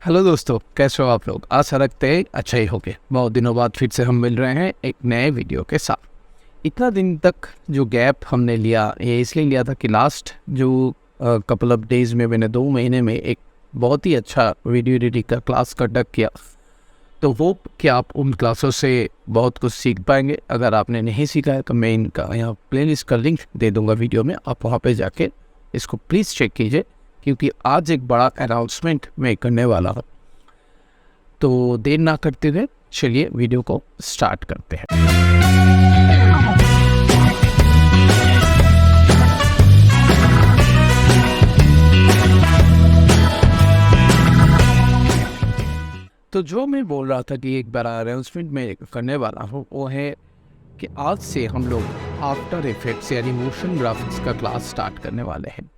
Hello दोस्तों, कैसे हो आप लोग। आशा रखते हैं अच्छा ही होगे। बहुत दिनों बाद फिर से हम मिल रहे हैं एक नए वीडियो के साथ। इतना दिन तक जो गैप हमने लिया ये इसलिए लिया था कि लास्ट जो कपल ऑफ डेज में मैंने 2 महीने में एक बहुत ही अच्छा वीडियो एडिटिंग का क्लास कंडक्ट किया। तो वो कि आप उन क्लासों से बहुत कुछ सीख पाएंगे। अगर आपने नहीं सीखा है तो मैं इनका यहाँ प्लेलिस्ट का लिंक दे दूँगा वीडियो में, आप वहाँ पर जाके इसको प्लीज़ चेक कीजिए, क्योंकि आज एक बड़ा अनाउंसमेंट मैं करने वाला हूँ। तो देर ना करते हुए चलिए वीडियो को स्टार्ट करते हैं। तो जो मैं बोल रहा था कि एक बड़ा अनाउंसमेंट मैं करने वाला हूँ वो है कि आज से हम लोग आफ्टर इफेक्ट्स यानी मोशन ग्राफिक्स का क्लास स्टार्ट करने वाले हैं।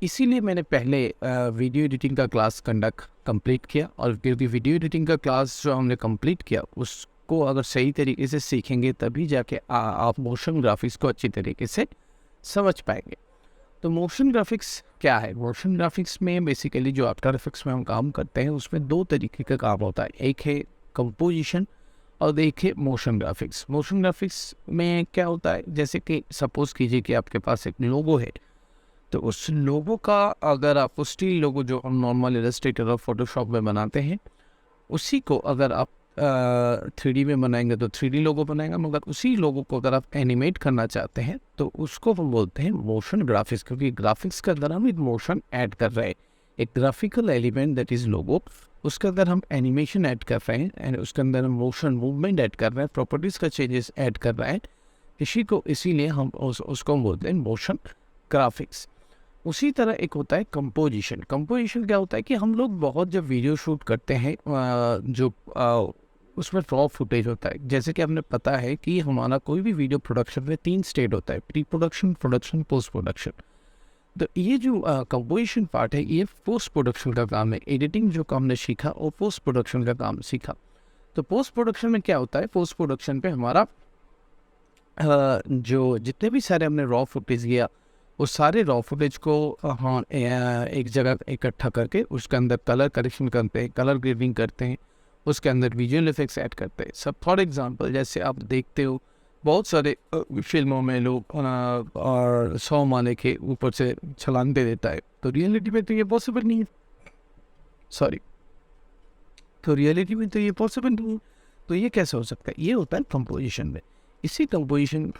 इसीलिए मैंने पहले वीडियो एडिटिंग का क्लास कंप्लीट किया, और क्योंकि वीडियो एडिटिंग का क्लास जो हमने कंप्लीट किया उसको अगर सही तरीके से सीखेंगे तभी जाके आप मोशन ग्राफिक्स को अच्छी तरीके से समझ पाएंगे। तो मोशन ग्राफिक्स क्या है? मोशन ग्राफिक्स में बेसिकली जो आफ्टर इफेक्ट्स में हम काम करते हैं उसमें 2 तरीके का काम होता है। एक है कंपोजिशन और एक है मोशन ग्राफिक्स। मोशन ग्राफिक्स में क्या होता है, जैसे कि सपोज कीजिए कि आपके पास एक लोगो है, तो उस लोगो का अगर आप स्टिल लोगो जो हम नॉर्मल इलस्ट्रेटर और फोटोशॉप में बनाते हैं उसी को अगर आप 3D में बनाएंगे तो 3D लोगो बनाएंगे, मगर उसी लोगो को अगर आप एनिमेट करना चाहते हैं तो उसको हम बोलते हैं मोशन ग्राफिक्स, क्योंकि ग्राफिक्स के अंदर हम एक मोशन ऐड कर रहे हैं। एक ग्राफिकल एलिमेंट दैट इज़ लोगो, उसके अंदर हम एनिमेशन ऐड कर रहे हैं एंड उसके अंदर हम मोशन मूवमेंट ऐड कर रहे हैं, प्रॉपर्टीज़ का चेंजेस ऐड कर रहे हैं। इसीलिए हम उसको बोलते हैं मोशन ग्राफिक्स। उसी तरह एक होता है कंपोजिशन। कंपोजिशन क्या होता है कि हम लोग बहुत जब वीडियो शूट करते हैं उसमें रॉ फुटेज होता है। जैसे कि आपने पता है कि हमारा कोई भी वीडियो प्रोडक्शन में 3 स्टेज होता है, pre production, production, post production. तो ये जो कंपोजिशन पार्ट है ये पोस्ट प्रोडक्शन का काम है। एडिटिंग जो काम हमने सीखा वो पोस्ट प्रोडक्शन का काम सीखा। तो पोस्ट प्रोडक्शन में क्या होता है, पोस्ट प्रोडक्शन पे हमारा जो जितने भी सारे हमने रॉ फुटेज लिया उस सारे रॉ फुटेज को एक जगह इकट्ठा करके उसके अंदर कलर करेक्शन करते हैं, कलर ग्रेडिंग करते हैं, उसके अंदर विजुअल इफेक्ट्स ऐड करते हैं। सब फॉर एग्जांपल जैसे आप देखते हो बहुत सारे फिल्मों में लोग और 100 माले के ऊपर से छलांग दे देता है, तो रियलिटी में तो ये पॉसिबल नहीं है। तो रियलिटी में तो ये पॉसिबल नहीं है। तो ये कैसे हो सकता है? ये होता है कंपोजिशन में। इसी कंपोजिशन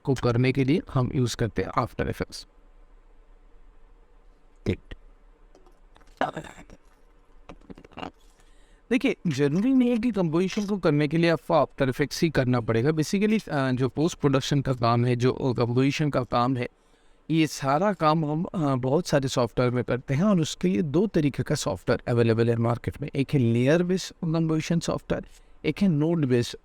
को करने के लिए हम यूज़ करते हैं आफ्टर इफेक्ट्स। देखिए, जरूरी नहीं है कि कंपोजिशन को करने के लिए आपको आफ्टर इफेक्ट्स ही करना पड़ेगा। बेसिकली जो पोस्ट प्रोडक्शन का काम है, जो कंपोजिशन का काम है, ये सारा काम हम बहुत सारे सॉफ्टवेयर में करते हैं, और उसके लिए 2 तरीके का सॉफ्टवेयर अवेलेबल है मार्केट में। एक है लेयर बेस्ड कंपोजिशन सॉफ्टवेयर, एक है नोड बेस्ड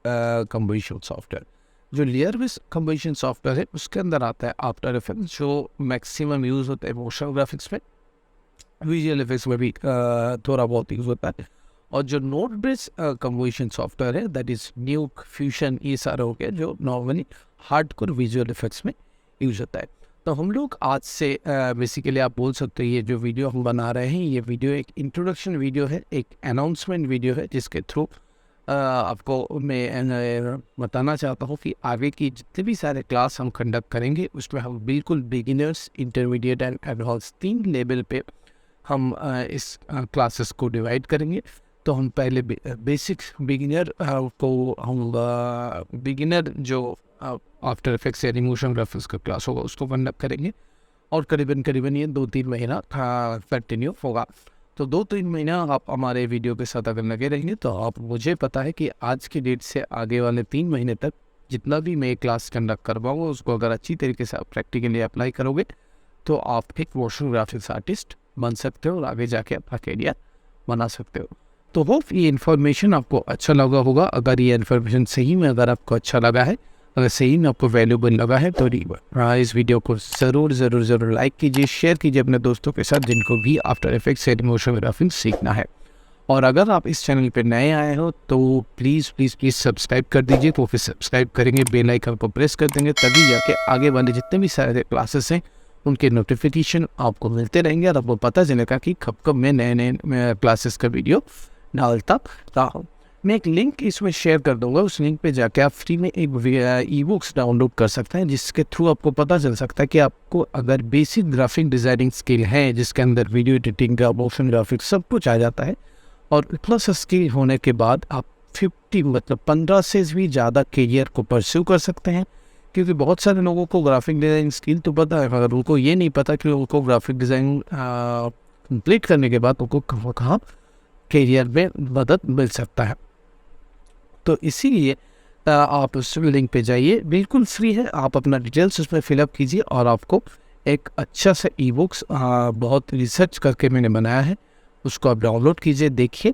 कंपोजिशन सॉफ्टवेयर। जो लेयर बेस्ड कंपोजिशन सॉफ्टवेयर है उसके अंदर आता है आफ्टर इफेक्ट्स, जो मैक्सिमम यूज़ होता है मोशन ग्राफिक्स में, विजुअल इफेक्ट्स में भी थोड़ा बहुत यूज़ होता है। और जो नोड बेस्ड कंपोजिशन सॉफ्टवेयर है दैट इज़ न्यूक, फ्यूजन, ये सारा हो गया जो नॉर्मली हार्डकोर विजुअल इफेक्ट्स में यूज़ होता है। तो हम लोग आज से बेसिकली आप बोल सकते हैं ये जो वीडियो हम बना रहे हैं ये वीडियो एक इंट्रोडक्शन वीडियो है, एक अनाउंसमेंट वीडियो है, जिसके थ्रू आपको मैं बताना चाहता हूँ कि आगे की जितने भी सारे क्लास हम कंडक्ट करेंगे उसमें हम बिल्कुल beginners, intermediate and advance 3 level पे हम इस क्लासेस को डिवाइड करेंगे। तो हम पहले बेसिक बिगिनर को हम बिगिनर जो आफ्टर इफेक्ट्स यानी मोशन ग्राफिक्स का क्लास होगा उसको कंडक्ट करेंगे, और करीबन ये 2-3 महीना कंटिन्यू होगा। तो 2-3 महीना आप हमारे वीडियो के साथ अगर लगे रहेंगे तो आप, मुझे पता है कि आज की डेट से आगे वाले 3 महीने तक जितना भी मैं क्लास कंडक्ट करवाऊँगा उसको अगर अच्छी तरीके से आप प्रैक्टिकली अप्लाई करोगे तो आप एक मोशन ग्राफिक्स आर्टिस्ट बन सकते हो और आगे जाके अपना करियर बना सकते हो। तो होप ये इन्फॉर्मेशन आपको अच्छा लगा होगा। अगर ये इन्फॉर्मेशन सही में अगर आपको अच्छा लगा है, अगर सही में आपको वैल्यूबल लगा है तो इस वीडियो को ज़रूर लाइक कीजिए, शेयर कीजिए अपने दोस्तों के साथ जिनको भी after effects and motion graphics सीखना है। और अगर आप इस चैनल पे नए आए हो तो प्लीज़ सब्सक्राइब कर दीजिए। तो फिर सब्सक्राइब करेंगे, बेल आइकन को प्रेस कर देंगे, तभी जाके आगे वाले जितने भी सारे क्लासेस हैं उनके नोटिफिकेशन आपको मिलते रहेंगे और आपको पता चलेगा कि कब कब मैं नए नए क्लासेस का वीडियो डालता रहा हूँ। मैं एक लिंक इसमें शेयर कर दूंगा, उस लिंक पे जाके आप फ्री में एक ई बुक्स डाउनलोड कर सकते हैं, जिसके थ्रू आपको पता चल सकता है कि आपको अगर बेसिक ग्राफिक डिज़ाइनिंग स्किल है, जिसके अंदर वीडियो एडिटिंग का, मोशन ग्राफिक्स सब कुछ आ जाता है, और प्लस स्किल होने के बाद आप 15 से भी ज़्यादा करियर को परस्यू कर सकते हैं। क्योंकि बहुत सारे लोगों को ग्राफिक डिज़ाइनिंग स्किल तो पता है, मगर उनको ये नहीं पता कि उनको ग्राफिक डिज़ाइन कंप्लीट करने के बाद उनको कहाँ करियर में मदद मिल सकता है। तो इसीलिए आप उस लिंक पे जाइए, बिल्कुल फ्री है, आप अपना डिटेल्स उसमें फिलअप कीजिए और आपको एक अच्छा सा ई बुक्स बहुत रिसर्च करके मैंने बनाया है, उसको आप डाउनलोड कीजिए, देखिए।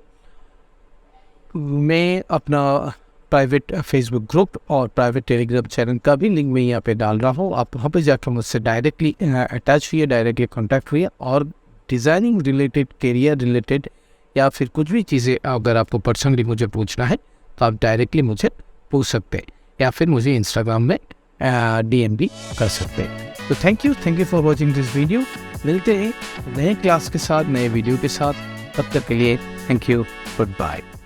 मैं अपना प्राइवेट फेसबुक ग्रुप और प्राइवेट टेलीग्राम चैनल का भी लिंक मैं यहाँ पे डाल रहा हूँ, आप वहाँ पे जाकर मुझसे डायरेक्टली अटैच हुई, डायरेक्टली कॉन्टैक्ट हुई, और डिज़ाइनिंग रिलेटेड, करियर रिलेटेड या फिर कुछ भी चीज़ें अगर आपको पर्सनली मुझे पूछना है तो आप डायरेक्टली मुझे पूछ सकते हैं, या फिर मुझे इंस्टाग्राम में DM भी कर सकते हैं। तो thank you for watching this video. मिलते हैं नए क्लास के साथ, नए वीडियो के साथ, तब तक के लिए थैंक यू, गुड बाय।